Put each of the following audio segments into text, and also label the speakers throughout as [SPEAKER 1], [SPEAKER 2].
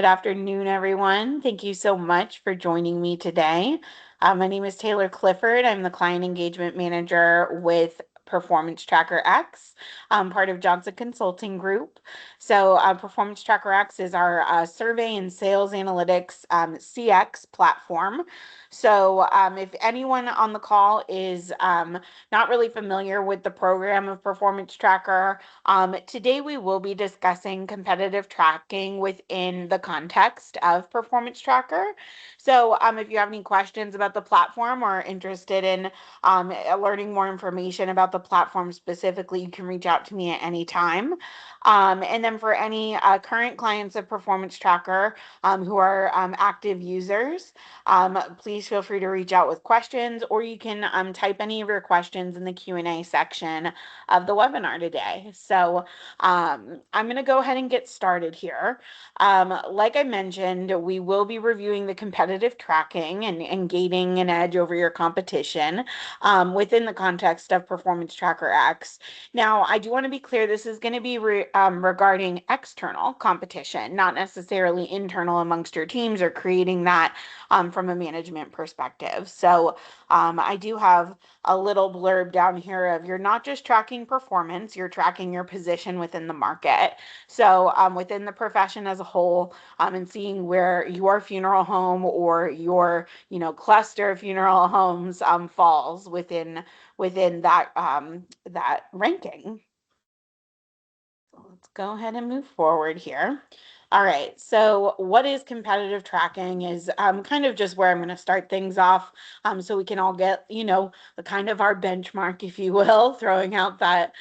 [SPEAKER 1] Good afternoon, everyone. Thank you so much for joining me today. My name is Taylor Clifford. I'm the Client Engagement Manager with Performance Tracker X, part of Johnson Consulting Group. So, Performance Tracker X is our survey and sales analytics CX platform. So, if anyone on the call is not really familiar with the program of Performance Tracker, today we will be discussing competitive tracking within the context of Performance Tracker. So if you have any questions about the platform or are interested in learning more information about the platform specifically, you can reach out to me at any time. And then for any current clients of Performance Tracker who are active users, please feel free to reach out with questions, or you can type any of your questions in the Q&A section of the webinar today. So I'm going to go ahead and get started here. Like I mentioned, we will be reviewing the competitive tracking and gaining an edge over your competition within the context of Performance Tracker X. Now, I do want to be clear, this is going to be regarding external competition, not necessarily internal amongst your teams or creating that from a management perspective. So I do have a little blurb down here of you're not just tracking performance, you're tracking your position within the market. So within the profession as a whole, and seeing where your funeral home or your cluster of funeral homes falls within that that ranking. Let's go ahead and move forward here. All right, so what is competitive tracking is kind of just where I'm going to start things off so we can all get, the kind of our benchmark, if you will, throwing out that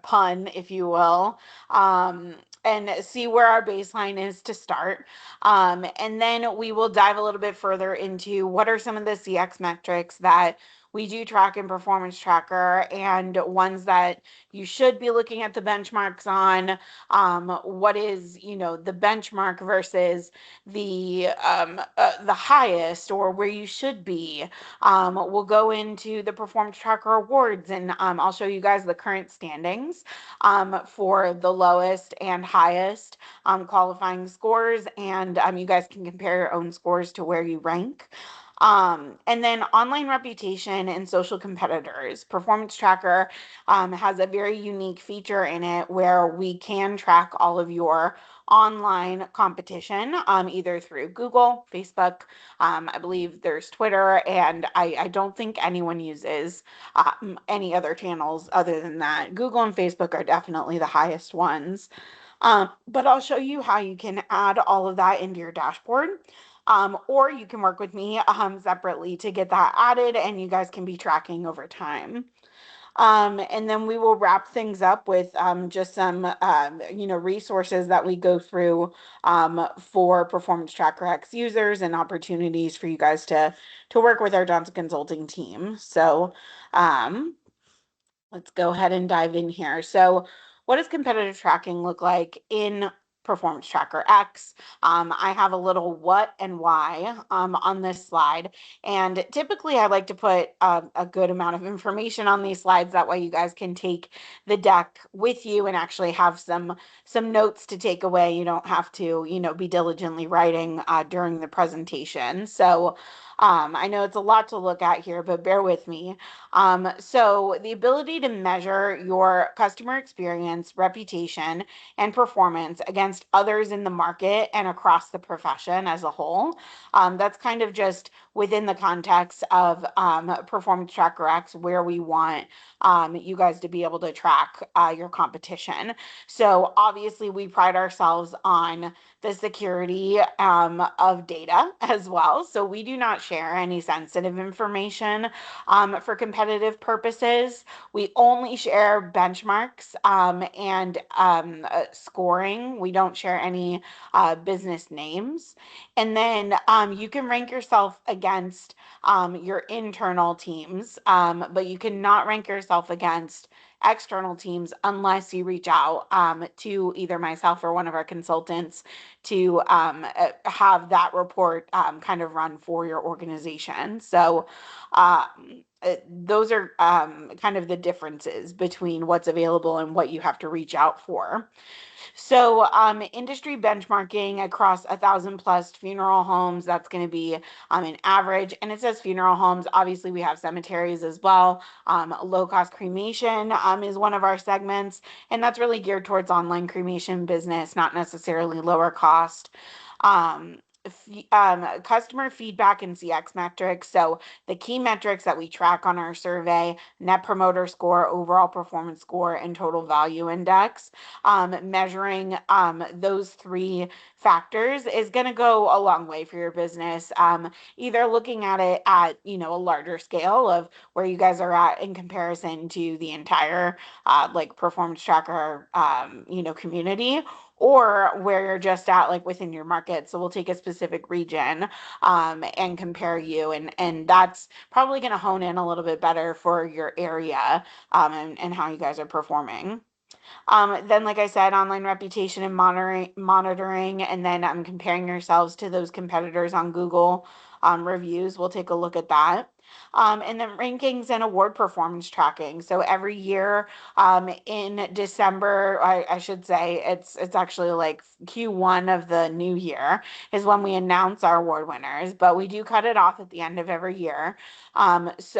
[SPEAKER 1] pun, if you will, and see where our baseline is to start. And then we will dive a little bit further into what are some of the CX metrics that we do track in Performance Tracker and ones that you should be looking at the benchmarks on. What is the benchmark versus the highest, or where you should be. We'll go into the Performance Tracker awards, and I'll show you guys the current standings for the lowest and highest qualifying scores, and you guys can compare your own scores to where you rank. And then online reputation and social competitors. Performance Tracker has a very unique feature in it where we can track all of your online competition, either through Google, Facebook, I believe there's Twitter, and I don't think anyone uses any other channels other than that. Google and Facebook are definitely the highest ones. But I'll show you how you can add all of that into your dashboard. Or you can work with me separately to get that added, and you guys can be tracking over time. And then we will wrap things up with just some resources that we go through for Performance Tracker X users and opportunities for you guys to work with our Johnson Consulting team. So let's go ahead and dive in here. So what does competitive tracking look like in Performance Tracker X? I have a little what and why on this slide. And typically I like to put a good amount of information on these slides. That way you guys can take the deck with you and actually have some notes to take away. You don't have to, be diligently writing during the presentation. So I know it's a lot to look at here, but bear with me. So the ability to measure your customer experience, reputation, and performance against others in the market and across the profession as a whole. That's kind of just within the context of Performance Tracker X, where we want you guys to be able to track your competition. So obviously we pride ourselves on the security of data as well. So we do not share any sensitive information for competitive purposes. We only share benchmarks and scoring. We don't share any business names. And then you can rank yourself against your internal teams, but you cannot rank yourself against external teams unless you reach out to either myself or one of our consultants to have that report kind of run for your organization. So those are kind of the differences between what's available and what you have to reach out for. So, industry benchmarking across 1,000+ funeral homes, that's going to be an average. And it says funeral homes. Obviously, we have cemeteries as well. Low cost cremation is one of our segments, and that's really geared towards online cremation business, not necessarily lower cost. Um, Customer feedback and CX metrics. So, the key metrics that we track on our survey: net promoter score, overall performance score, and total value index. Measuring those three factors is going to go a long way for your business. Either looking at it at a larger scale of where you guys are at in comparison to the entire like performance tracker community, or where you're just at like within your market. So we'll take a specific region and compare you, and that's probably going to hone in a little bit better for your area and how you guys are performing. Then, like I said, online reputation and monitoring, and then comparing yourselves to those competitors on Google reviews. We'll take a look at that. And then rankings and award performance tracking. So every year in December, I should say it's actually like Q1 of the new year is when we announce our award winners, but we do cut it off at the end of every year. That's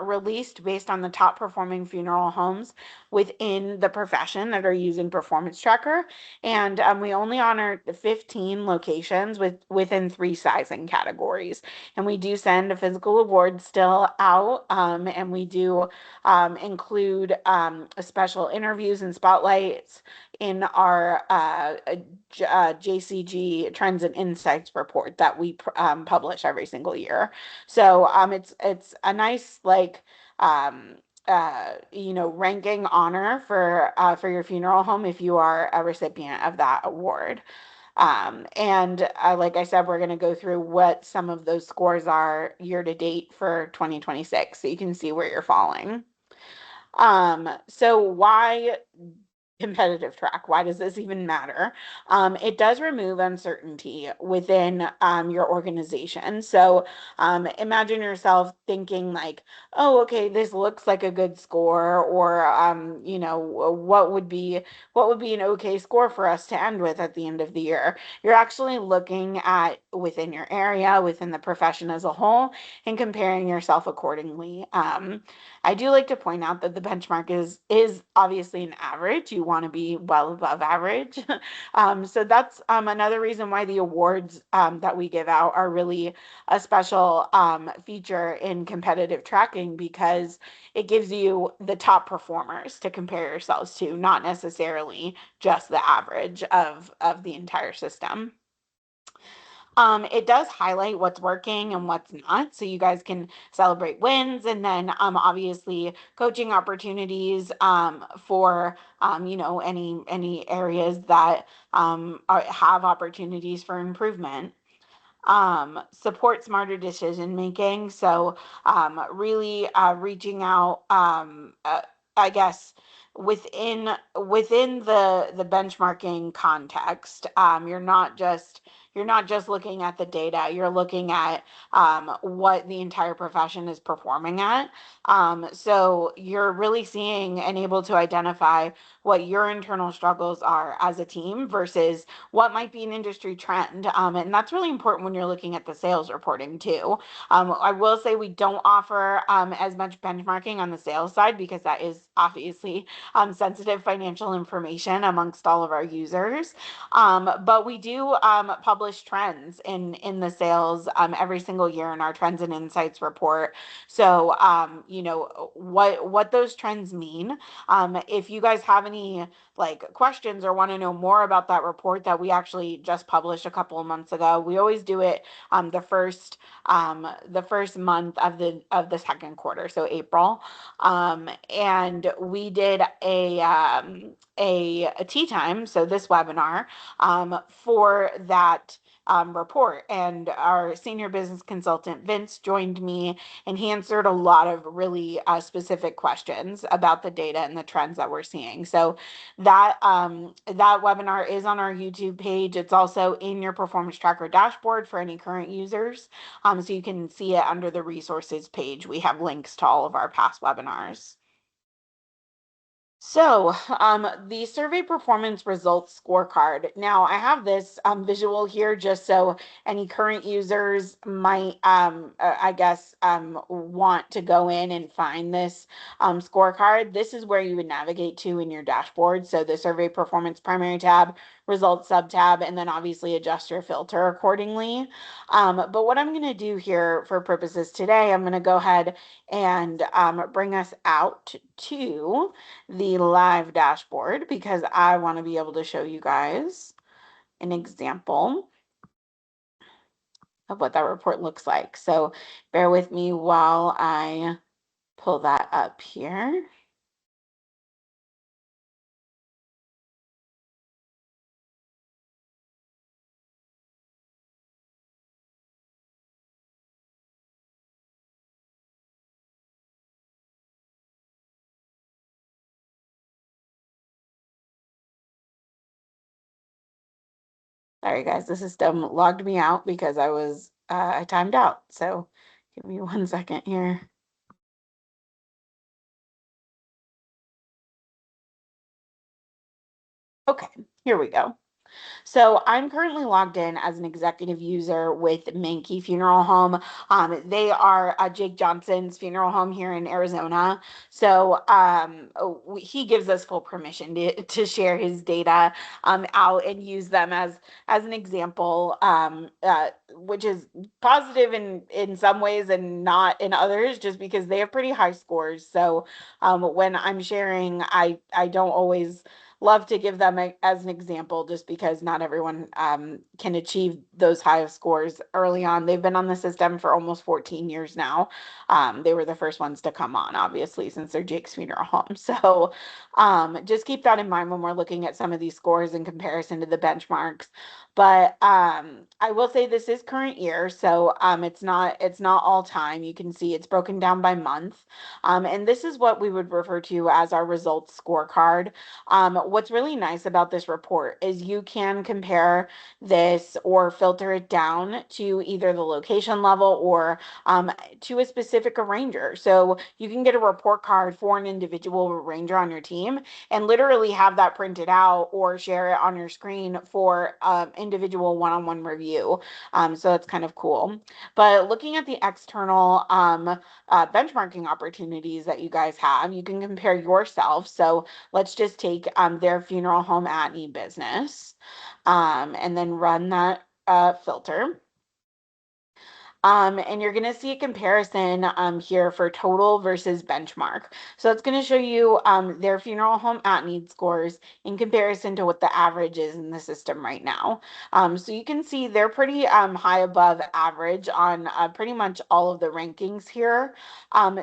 [SPEAKER 1] released based on the top performing funeral homes within the profession that are using Performance Tracker. And we only honor 15 locations within 3 sizing categories. And we do send a physical award still out, and we do include special interviews and spotlights in our JCG Trends and Insights report that we publish every single year. So it's a nice like ranking honor for your funeral home if you are a recipient of that award. And like I said, we're going to go through what some of those scores are year to date for 2026, so you can see where you're falling. So why competitive track? Why does this even matter? It does remove uncertainty within your organization. So imagine yourself thinking like, oh, okay, this looks like a good score, or what would be an okay score for us to end with at the end of the year. You're actually looking at within your area, within the profession as a whole, and comparing yourself accordingly. I do like to point out that the benchmark is obviously an average. You want to be well above average. So that's another reason why the awards that we give out are really a special feature in competitive tracking, because it gives you the top performers to compare yourselves to, not necessarily just the average of the entire system. It does highlight what's working and what's not, so you guys can celebrate wins, and then obviously coaching opportunities for any areas that have opportunities for improvement. Support smarter decision making. So really reaching out, I guess within the benchmarking context. You're not just looking at the data. You're looking at what the entire profession is performing at. So you're really seeing and able to identify what your internal struggles are as a team versus what might be an industry trend. And that's really important when you're looking at the sales reporting too. I will say we don't offer as much benchmarking on the sales side, because that is obviously sensitive financial information amongst all of our users. But we do publish trends in the sales every single year in our Trends and Insights report. So what those trends mean. If you guys have any like questions or want to know more about that report that we actually just published a couple of months ago, we always do it the first month of the second quarter, so April. And we did a tea time, so this webinar for that report. And our senior business consultant, Vince, joined me, and he answered a lot of really specific questions about the data and the trends that we're seeing. So that webinar is on our YouTube page. It's also in your performance tracker dashboard for any current users. So you can see it under the resources page. We have links to all of our past webinars. So, the survey performance results scorecard. Now, I have this visual here just so any current users might, I guess, want to go in and find this scorecard. This is where you would navigate to in your dashboard. So, the survey performance primary tab, results sub tab, and then obviously adjust your filter accordingly. But what I'm going to do here for purposes today, I'm going to go ahead and bring us out to the live dashboard because I want to be able to show you guys an example of what that report looks like. So bear with me while I pull that up here. Sorry guys, the system logged me out because I timed out. So give me 1 second here. Okay, here we go. So I'm currently logged in as an executive user with Mankey Funeral Home. They are Jake Johnson's funeral home here in Arizona. So he gives us full permission to share his data out and use them as an example, which is positive in some ways and not in others, just because they have pretty high scores. So when I'm sharing, I don't always love to give them as an example just because not everyone can achieve those high scores early on. They've been on the system for almost 14 years now. They were the first ones to come on, obviously, since they're Jake's Funeral Home. So just keep that in mind when we're looking at some of these scores in comparison to the benchmarks. But I will say this is current year, so it's not all time. You can see it's broken down by month. And this is what we would refer to as our results scorecard. What's really nice about this report is you can compare this or filter it down to either the location level or to a specific arranger. So you can get a report card for an individual arranger on your team and literally have that printed out or share it on your screen for individual one-on-one review. So that's kind of cool. But looking at the external benchmarking opportunities that you guys have, you can compare yourself. So let's just take their funeral home at-need business and then run that filter. And you're going to see a comparison here for total versus benchmark. So it's going to show you their funeral home at-need scores in comparison to what the average is in the system right now. So you can see they're pretty high above average on pretty much all of the rankings here.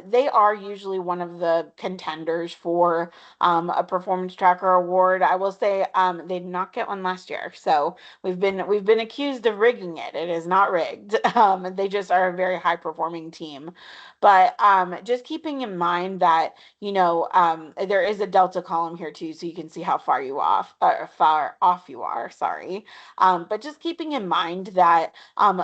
[SPEAKER 1] They are usually one of the contenders for a performance tracker award. I will say they did not get one last year. So we've been accused of rigging it. It is not rigged. They just are a very high performing team. But just keeping in mind that there is a delta column here too, so you can see how far far off you are. Sorry. But just keeping in mind that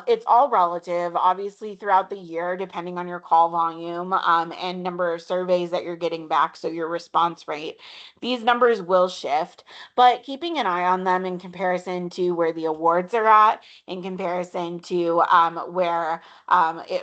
[SPEAKER 1] it's all relative, obviously throughout the year, depending on your call volume and number of surveys that you're getting back, so your response rate. These numbers will shift, but keeping an eye on them in comparison to where the awards are at, in comparison to where,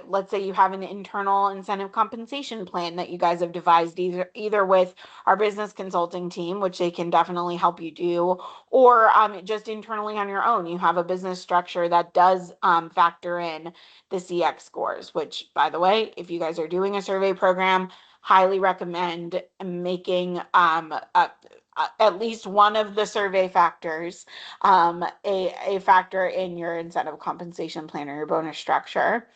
[SPEAKER 1] let's say you have an internal incentive compensation plan that you guys have devised either with our business consulting team, which they can definitely help you do, or just internally on your own. You have a business structure that does factor in the CX scores, which, by the way, if you guys are doing a survey program, highly recommend making at least one of the survey factors a factor in your incentive compensation plan or your bonus structure.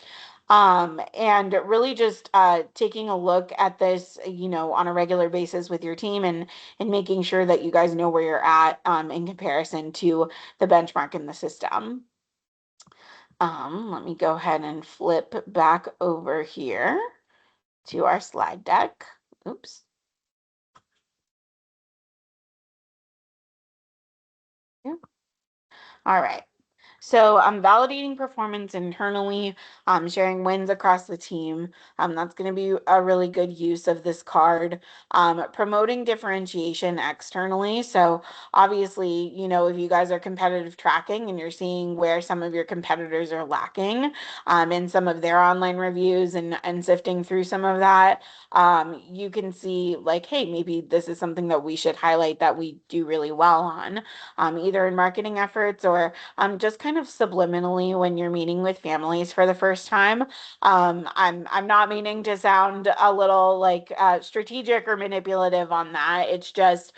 [SPEAKER 1] And really just taking a look at this, on a regular basis with your team and making sure that you guys know where you're at in comparison to the benchmark in the system. Let me go ahead and flip back over here to our slide deck. Oops. Yeah. All right. So I'm validating performance internally, sharing wins across the team. That's going to be a really good use of this card. Promoting differentiation externally. So obviously, if you guys are competitive tracking and you're seeing where some of your competitors are lacking in some of their online reviews and sifting through some of that, you can see like, hey, maybe this is something that we should highlight that we do really well on, either in marketing efforts or just kind of subliminally when you're meeting with families for the first time. I'm not meaning to sound a little like strategic or manipulative on that. It's just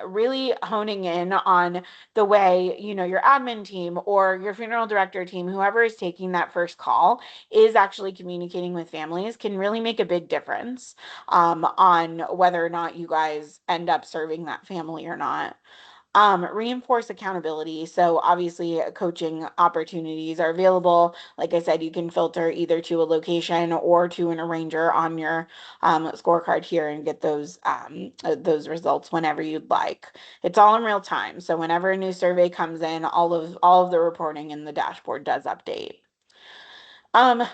[SPEAKER 1] really honing in on the way, your admin team or your funeral director team, whoever is taking that first call, is actually communicating with families can really make a big difference on whether or not you guys end up serving that family or not. Reinforce accountability. So obviously coaching opportunities are available. Like I said, you can filter either to a location or to an arranger on your scorecard here and get those results whenever you'd like. It's all in real time. So whenever a new survey comes in, all of the reporting in the dashboard does update.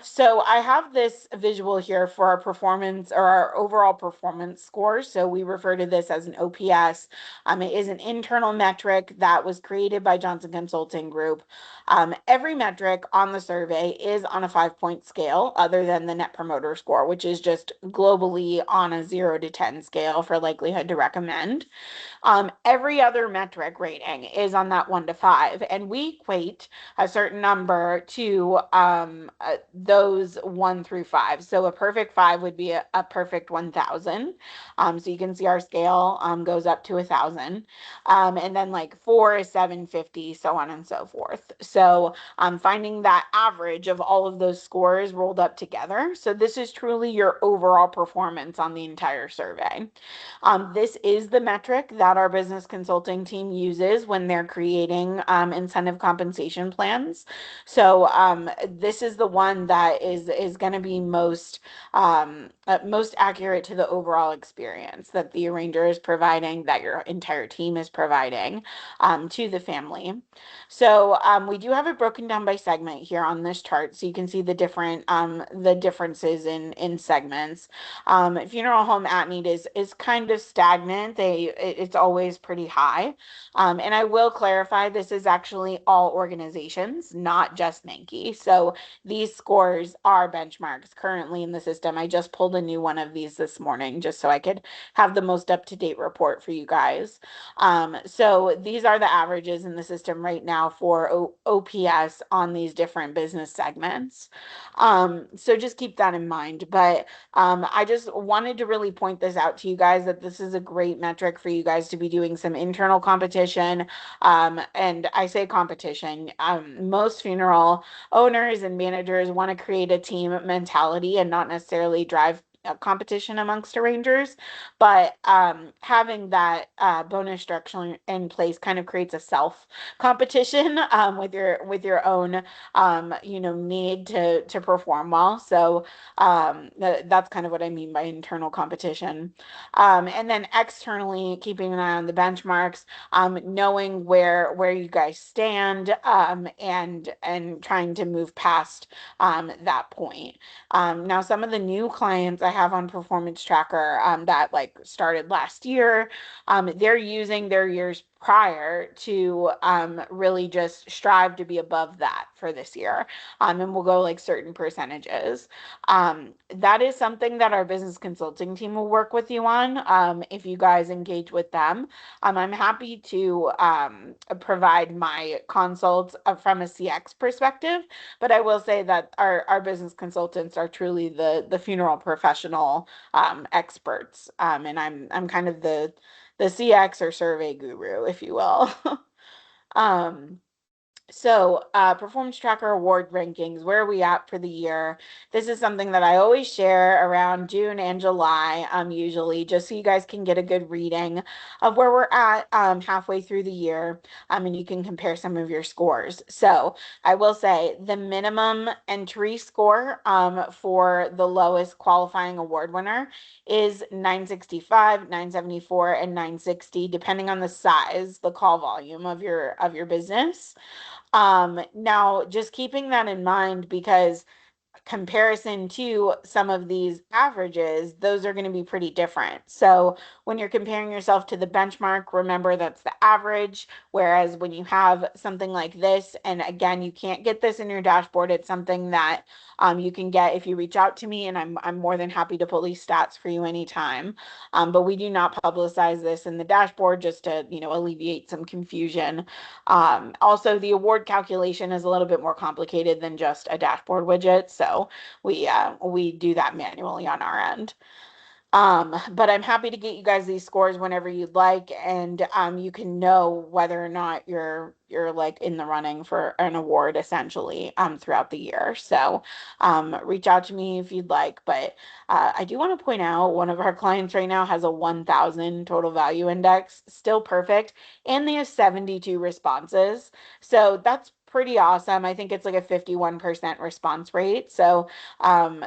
[SPEAKER 1] So I have this visual here for our performance or our overall performance score. So we refer to this as an OPS. It is an internal metric that was created by Johnson Consulting Group. Every metric on the survey is on a 5-point scale, other than the Net Promoter Score, which is just globally on a 0 to 10 scale for likelihood to recommend. Every other metric rating is on that 1 to 5, and we equate a certain number to those 1 through 5. So a perfect 5 would be a perfect 1,000. So you can see our scale goes up to 1,000, and then like 4 is 750, so on and so forth. So finding that average of all of those scores rolled up together. So this is truly your overall performance on the entire survey. This is the metric that our business consulting team uses when they're creating incentive compensation plans. So this is the one that is going to be most accurate to the overall experience that the arranger is providing, that your entire team is providing to the family. So we do have it broken down by segment here on this chart, so you can see the differences in segments. Funeral home at need is kind of stagnant. It's always pretty high. And I will clarify, this is actually all organizations, not just Mankey. So these scores are benchmarks currently in the system. I just pulled a new one of these this morning just so I could have the most up-to-date report for you guys. So these are the averages in the system right now for OPS on these different business segments. So just keep that in mind. But I just wanted to really point this out to you guys, that this is a great metric for you guys to be doing some internal competition. And I say competition. Most funeral owners and managers want to create a team mentality and not necessarily drive competition amongst arrangers, but having that bonus structure in place kind of creates a self competition with your own need to perform well. So that's kind of what I mean by internal competition. And then externally, keeping an eye on the benchmarks, knowing where you guys stand, and trying to move past that point. Now, some of the new clients I have on Performance Tracker that like started last year, they're using their years prior to really just strive to be above that for this year. And we'll go like certain percentages. That is something that our business consulting team will work with you on if you guys engage with them. I'm happy to provide my consults from a CX perspective, but I will say that our business consultants are truly the funeral professional experts, and I'm kind of the CX or survey guru, if you will. um, So, performance tracker award rankings, where are we at for the year? This is something that I always share around June and July, usually, just so you guys can get a good reading of where we're at halfway through the year, and you can compare some of your scores. So, I will say the minimum entry score for the lowest qualifying award winner is 965, 974, and 960, depending on the size, the call volume of your business. Now just keeping that in mind because comparison to some of these averages, those are going to be pretty different. So when you're comparing yourself to the benchmark, remember that's the average. Whereas when you have something like this, and again, you can't get this in your dashboard, it's something that you can get if you reach out to me, and I'm more than happy to pull these stats for you anytime. But we do not publicize this in the dashboard just to, alleviate some confusion. Also, the award calculation is a little bit more complicated than just a dashboard widget, so we do that manually on our end. But I'm happy to get you guys these scores whenever you'd like, and you can know whether or not you're like in the running for an award essentially throughout the year. So reach out to me if you'd like. But I do want to point out one of our clients right now has a 1,000 total value index, still perfect, and they have 72 responses. So that's pretty awesome. I think it's like a 51% response rate. So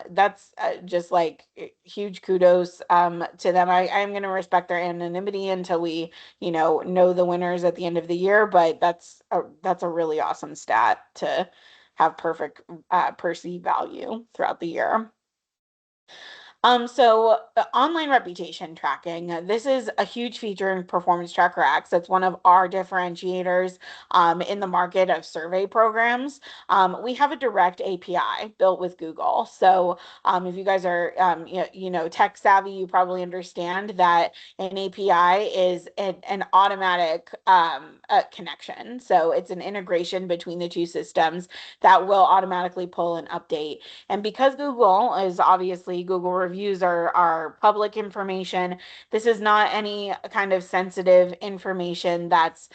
[SPEAKER 1] that's just like huge kudos to them. I'm going to respect their anonymity until we, know the winners at the end of the year, but that's a really awesome stat to have perfect perceived value throughout the year. So online reputation tracking, this is a huge feature in Performance Tracker X. That's one of our differentiators in the market of survey programs. We have a direct API built with Google. So if you guys are, tech savvy, you probably understand that an API is an automatic connection. So it's an integration between the two systems that will automatically pull and update. And because Google is obviously Google reviews are public information, this is not any kind of sensitive information that's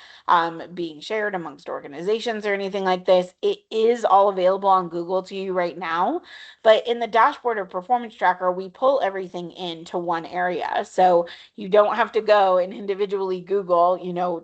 [SPEAKER 1] being shared amongst organizations or anything like this. It is all available on Google to you right now, but in the dashboard of Performance Tracker, we pull everything into one area. So you don't have to go and individually Google,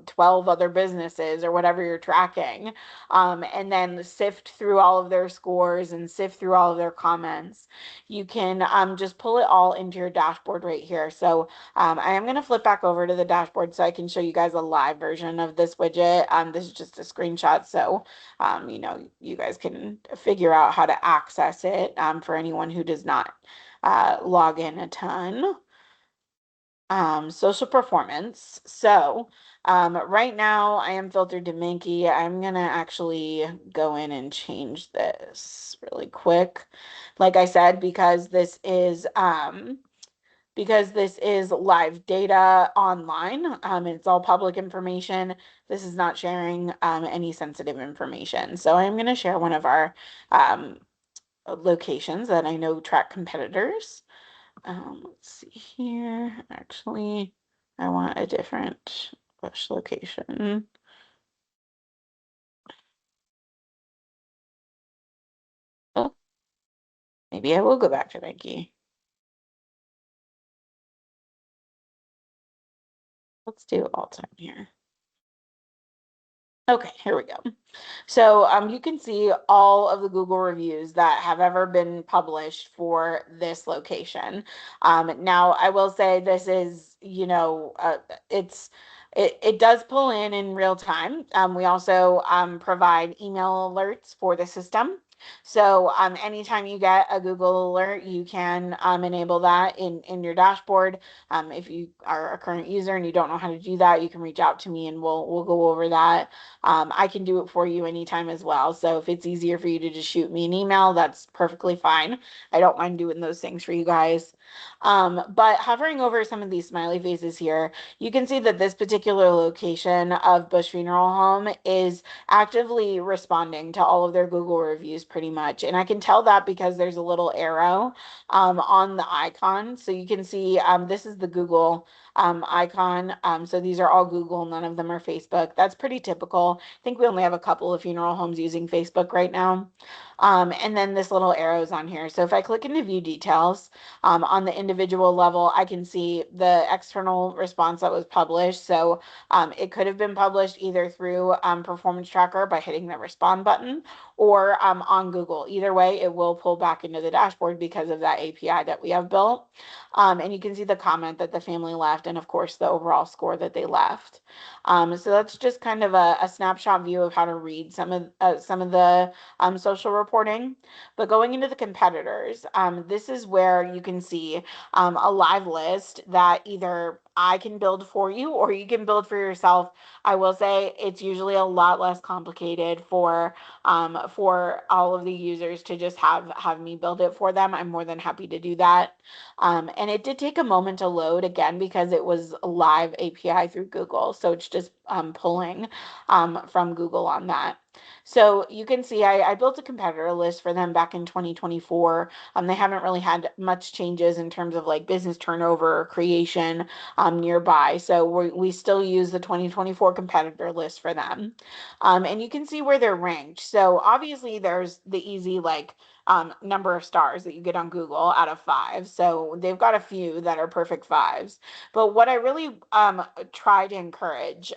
[SPEAKER 1] 12 other businesses or whatever you're tracking, and then sift through all of their scores and sift through all of their comments. You can just pull it all into your dashboard right here. So I am going to flip back over to the dashboard so I can show you guys a live version of this widget. This is just a screenshot, so you guys can figure out how to access it for anyone who does not log in a ton. Social performance. So right now I am filtered to Minky. I'm gonna actually go in and change this really quick. Like I said, because this is live data online, it's all public information. This is not sharing any sensitive information. So I'm gonna share one of our locations that I know track competitors. Let's see here. Actually, I want a different push location. Oh, maybe I will go back to Nike. Let's do all time here. Okay, here we go. So you can see all of the Google reviews that have ever been published for this location. Now, I will say this is, it does pull in real time. We also provide email alerts for the system. So anytime you get a Google alert, you can enable that in your dashboard. If you are a current user and you don't know how to do that, you can reach out to me and we'll go over that. I can do it for you anytime as well. So if it's easier for you to just shoot me an email, that's perfectly fine. I don't mind doing those things for you guys. But hovering over some of these smiley faces here, you can see that this particular location of Bush Funeral Home is actively responding to all of their Google reviews pretty much. And I can tell that because there's a little arrow on the icon. So you can see this is the Google icon. So these are all Google, none of them are Facebook. That's pretty typical. I think we only have a couple of funeral homes using Facebook right now. And then this little arrow is on here. So if I click into view details on the individual level, I can see the external response that was published. So it could have been published either through Performance Tracker by hitting the respond button or on Google. Either way, it will pull back into the dashboard because of that API that we have built. And you can see the comment that the family left and, of course, the overall score that they left. So that's just kind of a snapshot view of how to read some of the social reporting. But going into the competitors, this is where you can see a live list that either I can build for you or you can build for yourself. I will say it's usually a lot less complicated for all of the users to just have me build it for them. I'm more than happy to do that. And it did take a moment to load again because it was a live API through Google. So it's just pulling from Google on that. So you can see I built a competitor list for them back in 2024. They haven't really had much changes in terms of like business turnover or creation nearby. So we still use the 2024 competitor list for them. And you can see where they're ranked. So obviously there's the easy like number of stars that you get on Google out of 5. So they've got a few that are perfect 5s. But what I really try to encourage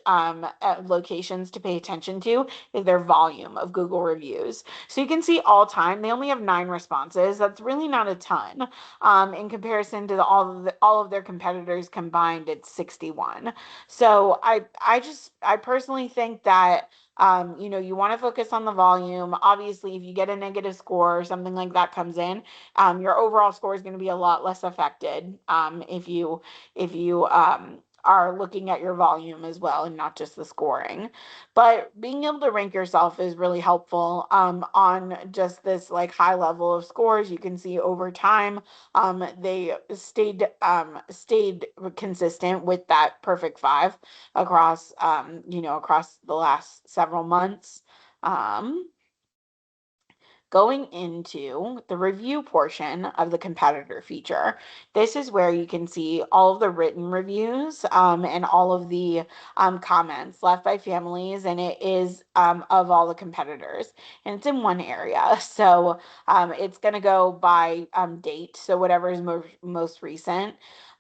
[SPEAKER 1] locations to pay attention to is their volume of Google reviews. So you can see all time, they only have 9 responses. That's really not a ton. In comparison to all of their competitors combined, it's 61. So I personally think that you want to focus on the volume. Obviously, if you get a negative score or something like that comes in, your overall score is going to be a lot less affected if you are looking at your volume as well and not just the scoring. But being able to rank yourself is really helpful on just this like high level of scores. You can see over time they stayed consistent with that perfect 5 across across the last several months. Um, Going into the review portion of the competitor feature, this is where you can see all of the written reviews and all of the comments left by families, and it is of all the competitors, and it's in one area. So it's going to go by date, so whatever is most recent.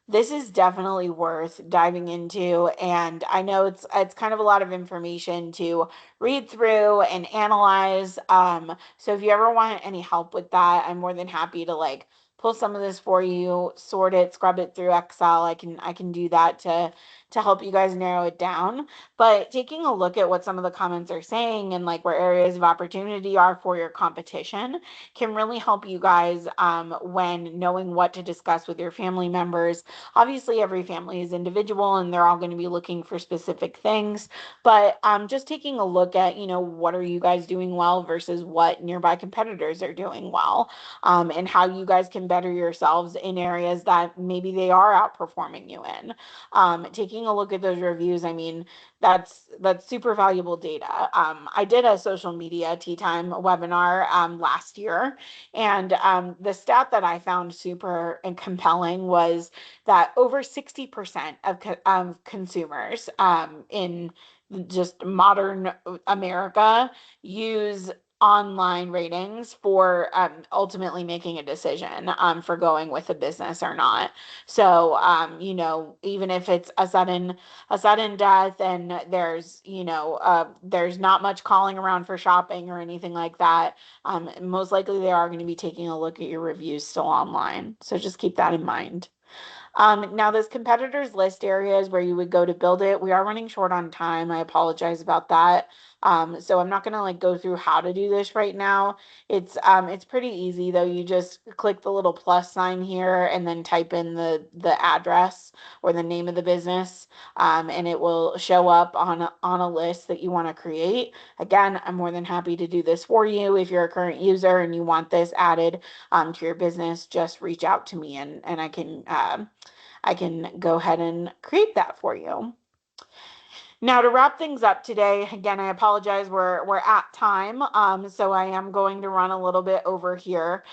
[SPEAKER 1] This is definitely worth diving into, and I know it's kind of a lot of information to read through and analyze. So if you ever want any help with that, I'm more than happy to like pull some of this for you, sort it, scrub it through Excel. I can do that to help you guys narrow it down. But taking a look at what some of the comments are saying and like where areas of opportunity are for your competition can really help you guys when knowing what to discuss with your family members. Obviously, every family is individual and they're all going to be looking for specific things. But just taking a look at, what are you guys doing well versus what nearby competitors are doing well, and how you guys can better yourselves in areas that maybe they are outperforming you in. Taking a look at those reviews, I mean, that's super valuable data. I did a social media tea time webinar last year, and the stat that I found super and compelling was that over 60% of consumers in just modern America use online ratings for ultimately making a decision for going with a business or not. So even if it's a sudden death and there's not much calling around for shopping or anything like that, most likely they are going to be taking a look at your reviews still online. So just keep that in mind. Now, this competitors list areas where you would go to build it. We are running short on time. I apologize about that. So I'm not gonna like go through how to do this right now. It's pretty easy though. You just click the little plus sign here and then type in the address or the name of the business, and it will show up on a list that you want to create. Again, I'm more than happy to do this for you. If you're a current user and you want this added to your business, just reach out to me and I can go ahead and create that for you. Now to wrap things up today, again, I apologize, we're at time, so I am going to run a little bit over here.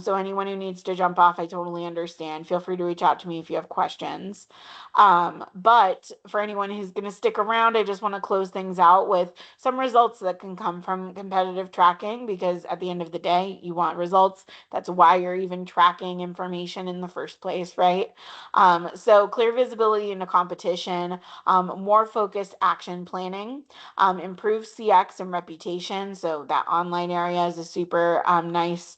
[SPEAKER 1] So anyone who needs to jump off, I totally understand. Feel free to reach out to me if you have questions. But for anyone who's going to stick around, I just want to close things out with some results that can come from competitive tracking, because at the end of the day, you want results. That's why you're even tracking information in the first place, right? So clear visibility into competition, more focused action planning, improve CX and reputation. So that online area is a super nice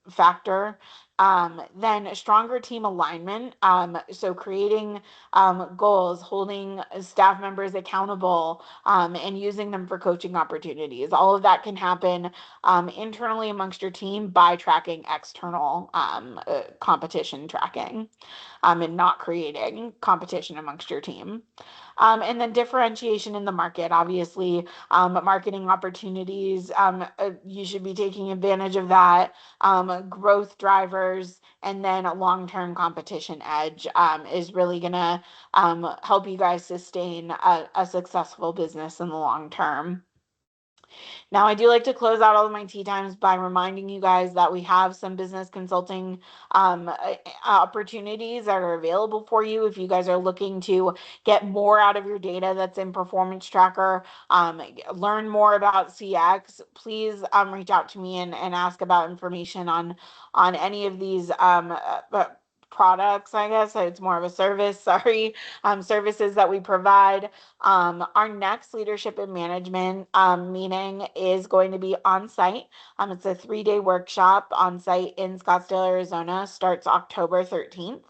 [SPEAKER 1] factor. Then stronger team alignment. So creating goals, holding staff members accountable, and using them for coaching opportunities. All of that can happen internally amongst your team by tracking external competition tracking, and not creating competition amongst your team. And then differentiation in the market, obviously, marketing opportunities, you should be taking advantage of that, growth drivers, and then a long-term competition edge is really going to help you guys sustain a successful business in the long term. Now, I do like to close out all of my tea times by reminding you guys that we have some business consulting opportunities that are available for you if you guys are looking to get more out of your data that's in Performance Tracker, learn more about CX. Please reach out to me and ask about information on any of these products. I guess it's more of a service, sorry, services that we provide. Our next leadership and management meeting is going to be on site. It's a 3-day workshop on site in Scottsdale, Arizona. Starts October 13th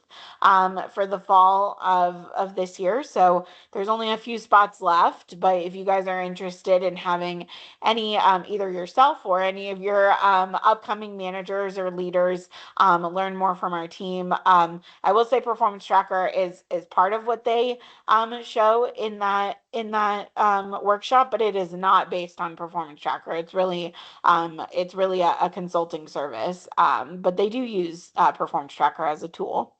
[SPEAKER 1] for the fall of this year. So there's only a few spots left, but if you guys are interested in having any, either yourself or any of your upcoming managers or leaders learn more from our team, I will say Performance Tracker is part of what they show in that workshop, but it is not based on Performance Tracker. It's really a consulting service, but they do use Performance Tracker as a tool.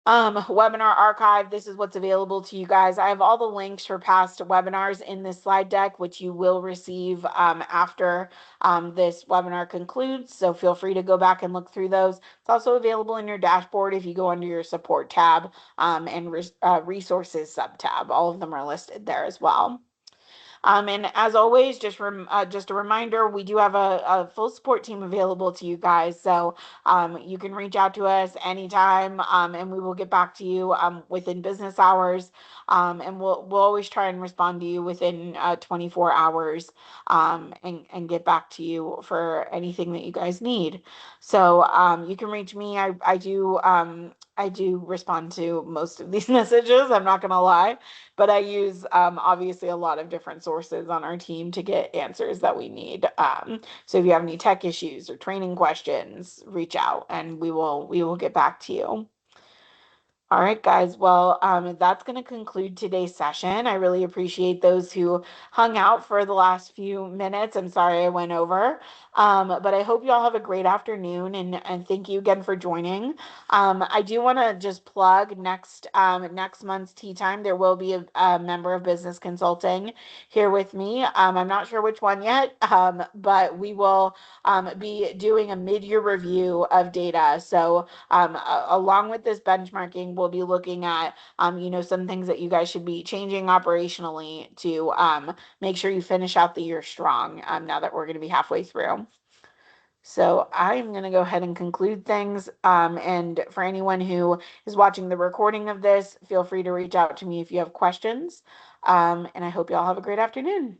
[SPEAKER 1] Webinar archive, this is what's available to you guys. I have all the links for past webinars in this slide deck, which you will receive after this webinar concludes. So feel free to go back and look through those. It's also available in your dashboard if you go under your support tab and resources sub tab. All of them are listed there as well. And as always, just a reminder, we do have a full support team available to you guys. So you can reach out to us anytime, and we will get back to you within business hours. And we'll always try and respond to you within 24 hours, and get back to you for anything that you guys need. So you can reach me. I do respond to most of these messages. I'm not going to lie, but I use obviously a lot of different sources on our team to get answers that we need. So if you have any tech issues or training questions, reach out and we will get back to you. All right, guys. Well, that's going to conclude today's session. I really appreciate those who hung out for the last few minutes. I'm sorry I went over, but I hope you all have a great afternoon, and thank you again for joining. I do want to just plug next month's tea time. There will be a member of Business Consulting here with me. I'm not sure which one yet, but we will be doing a mid-year review of data. So along with this benchmarking, we'll be looking at, some things that you guys should be changing operationally to make sure you finish out the year strong, now that we're going to be halfway through. So I'm going to go ahead and conclude things. And for anyone who is watching the recording of this, feel free to reach out to me if you have questions. And I hope you all have a great afternoon.